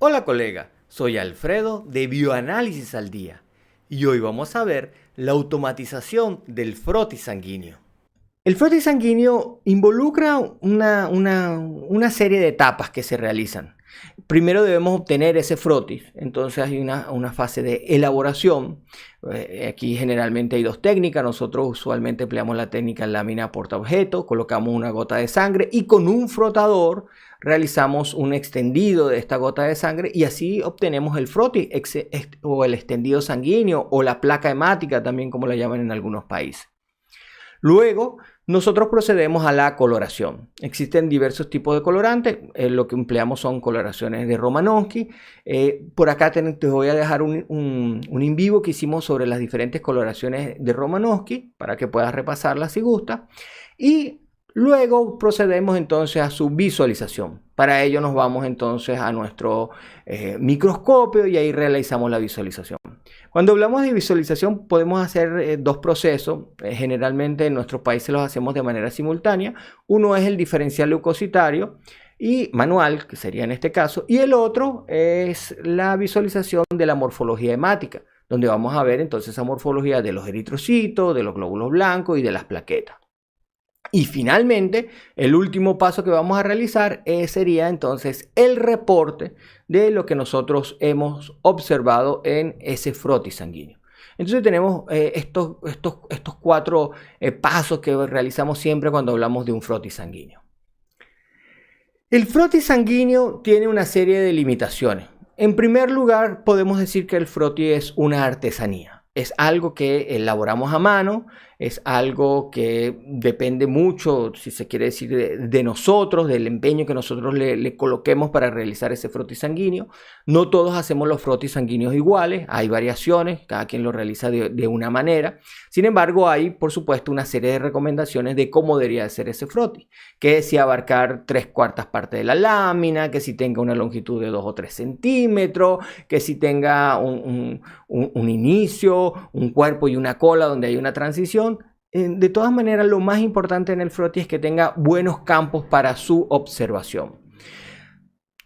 Hola colega, soy Alfredo de Bioanálisis al Día y hoy vamos a ver la automatización del frotis sanguíneo. El frotis sanguíneo involucra una serie de etapas que se realizan. Primero debemos obtener ese frotis, entonces hay una fase de elaboración. Aquí generalmente hay dos técnicas, nosotros usualmente empleamos la técnica lámina portaobjeto, colocamos una gota de sangre y con un frotador realizamos un extendido de esta gota de sangre y así obtenemos el frotis o el extendido sanguíneo o la placa hemática también como la llaman en algunos países. Luego, nosotros procedemos a la coloración. Existen diversos tipos de colorantes. Lo que empleamos son coloraciones de Romanowsky. Por acá te voy a dejar un in vivo que hicimos sobre las diferentes coloraciones de Romanowsky para que puedas repasarlas si gusta. Y luego procedemos entonces a su visualización. Para ello nos vamos entonces a nuestro microscopio y ahí realizamos la visualización. Cuando hablamos de visualización podemos hacer dos procesos. Generalmente en nuestros países los hacemos de manera simultánea. Uno es el diferencial leucocitario y manual, que sería en este caso, y el otro es la visualización de la morfología hemática, donde vamos a ver entonces esa morfología de los eritrocitos, de los glóbulos blancos y de las plaquetas. Y finalmente, el último paso que vamos a realizar sería entonces el reporte de lo que nosotros hemos observado en ese frotis sanguíneo. Entonces tenemos estos cuatro pasos que realizamos siempre cuando hablamos de un frotis sanguíneo. El frotis sanguíneo tiene una serie de limitaciones. En primer lugar, podemos decir que el frotis es una artesanía. Es algo que elaboramos a mano, es algo que depende mucho, si se quiere decir, de nosotros, del empeño que nosotros le coloquemos para realizar ese frotis sanguíneo. No todos hacemos los frotis sanguíneos iguales, hay variaciones, cada quien lo realiza de una manera. Sin embargo, hay, por supuesto, una serie de recomendaciones de cómo debería ser ese frotis, que si abarcar 3/4 partes de la lámina, que si tenga una longitud de 2 o 3 centímetros, que si tenga un inicio, un cuerpo y una cola donde hay una transición. De todas maneras, lo más importante en el frotis es que tenga buenos campos para su observación.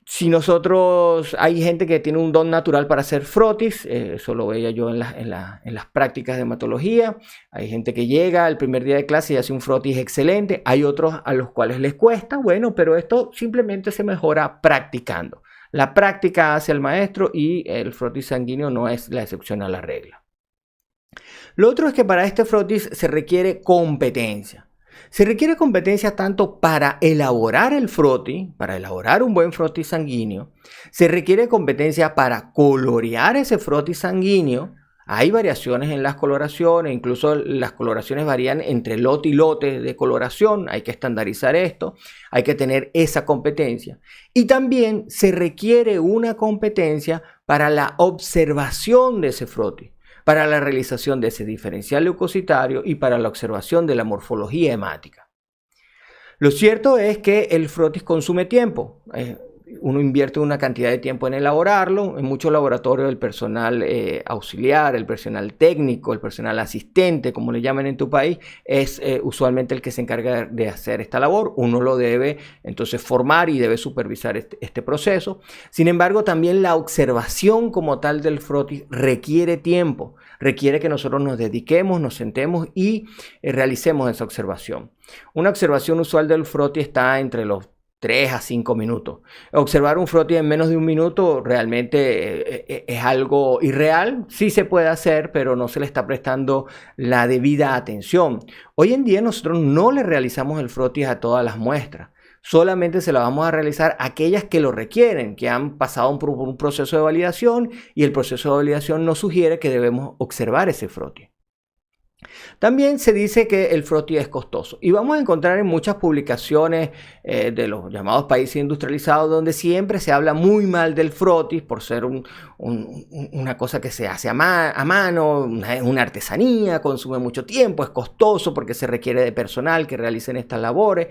Si nosotros, hay gente que tiene un don natural para hacer frotis, eso lo veía yo en las prácticas de hematología. Hay gente que llega el primer día de clase y hace un frotis excelente. Hay otros a los cuales les cuesta, bueno, pero esto simplemente se mejora practicando. La práctica hace al maestro y el frotis sanguíneo no es la excepción a la regla. Lo otro es que para este frotis se requiere competencia. Se requiere competencia tanto para elaborar el frotis, para elaborar un buen frotis sanguíneo. Se requiere competencia para colorear ese frotis sanguíneo. Hay variaciones en las coloraciones, incluso las coloraciones varían entre lote y lote de coloración. Hay que estandarizar esto, hay que tener esa competencia. Y también se requiere una competencia para la observación de ese frotis, para la realización de ese diferencial leucocitario y para la observación de la morfología hemática. Lo cierto es que el frotis consume tiempo. Uno invierte una cantidad de tiempo en elaborarlo. En muchos laboratorios el personal auxiliar, el personal técnico, el personal asistente, como le llaman en tu país, es usualmente el que se encarga de hacer esta labor. Uno lo debe entonces formar y debe supervisar este proceso. Sin embargo, también la observación como tal del frotis requiere tiempo. Requiere que nosotros nos dediquemos, nos sentemos y realicemos esa observación. Una observación usual del frotis está entre los 3 a 5 minutos. Observar un frotis en menos de un minuto realmente es algo irreal. Sí se puede hacer, pero no se le está prestando la debida atención. Hoy en día nosotros no le realizamos el frotis a todas las muestras. Solamente se la vamos a realizar a aquellas que lo requieren, que han pasado por un proceso de validación y el proceso de validación nos sugiere que debemos observar ese frotis. También se dice que el frotis es costoso y vamos a encontrar en muchas publicaciones de los llamados países industrializados donde siempre se habla muy mal del frotis por ser una cosa que se hace a mano, una artesanía, consume mucho tiempo, es costoso porque se requiere de personal que realicen estas labores.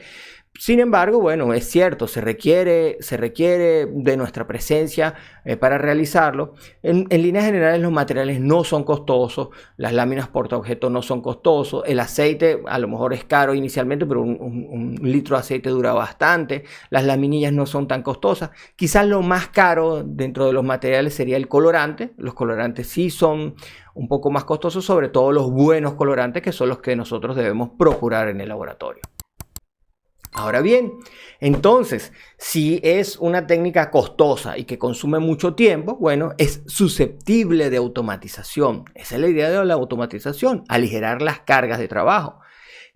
Sin embargo, bueno, es cierto, se requiere de nuestra presencia para realizarlo. En líneas generales, los materiales no son costosos, las láminas portaobjeto no son costosos, el aceite a lo mejor es caro inicialmente, pero un litro de aceite dura bastante, las laminillas no son tan costosas. Quizás lo más caro dentro de los materiales sería el colorante. Los colorantes sí son un poco más costosos, sobre todo los buenos colorantes, que son los que nosotros debemos procurar en el laboratorio. Ahora bien, entonces, si es una técnica costosa y que consume mucho tiempo, bueno, es susceptible de automatización. Esa es la idea de la automatización, aligerar las cargas de trabajo.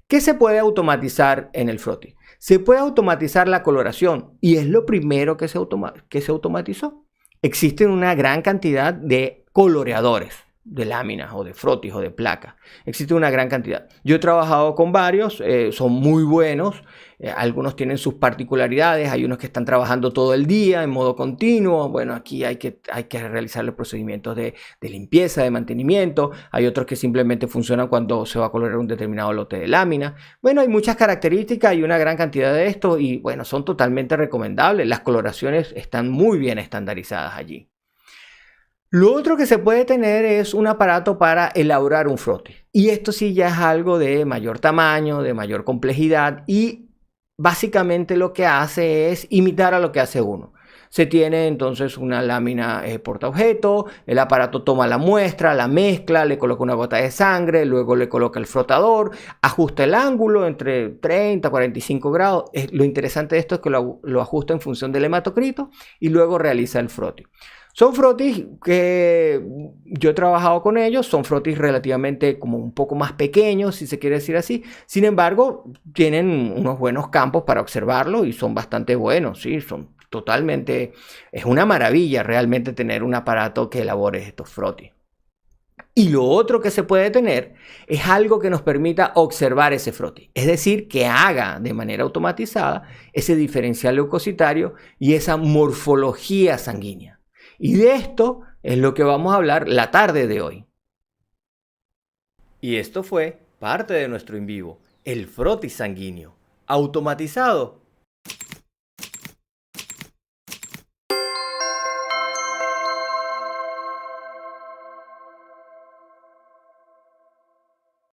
¿Qué se puede automatizar en el frotty? Se puede automatizar la coloración y es lo primero que se automatizó. Existen una gran cantidad de coloreadores de láminas o de frotis o de placas. Existe una gran cantidad. Yo he trabajado con varios, son muy buenos. Algunos tienen sus particularidades, hay unos que están trabajando todo el día en modo continuo. Bueno, aquí hay que realizar los procedimientos de limpieza, de mantenimiento. Hay otros que simplemente funcionan cuando se va a colorear un determinado lote de lámina. Bueno, hay muchas características y una gran cantidad de esto y bueno, son totalmente recomendables. Las coloraciones están muy bien estandarizadas allí. Lo otro que se puede tener es un aparato para elaborar un frotty. Y esto sí ya es algo de mayor tamaño, de mayor complejidad y básicamente lo que hace es imitar a lo que hace uno. Se tiene entonces una lámina portaobjeto, el aparato toma la muestra, la mezcla, le coloca una gota de sangre, luego le coloca el frotador, ajusta el ángulo entre 30 y 45 grados. Lo interesante de esto es que lo ajusta en función del hematocrito y luego realiza el frotty. Son frotis que yo he trabajado con ellos, son frotis relativamente como un poco más pequeños, si se quiere decir así. Sin embargo, tienen unos buenos campos para observarlo y son bastante buenos, ¿sí? Son totalmente, es una maravilla realmente tener un aparato que elabore estos frotis. Y lo otro que se puede tener es algo que nos permita observar ese frotty, es decir, que haga de manera automatizada ese diferencial leucocitario y esa morfología sanguínea. Y de esto es lo que vamos a hablar la tarde de hoy. Y esto fue parte de nuestro en vivo, el frotis sanguíneo, automatizado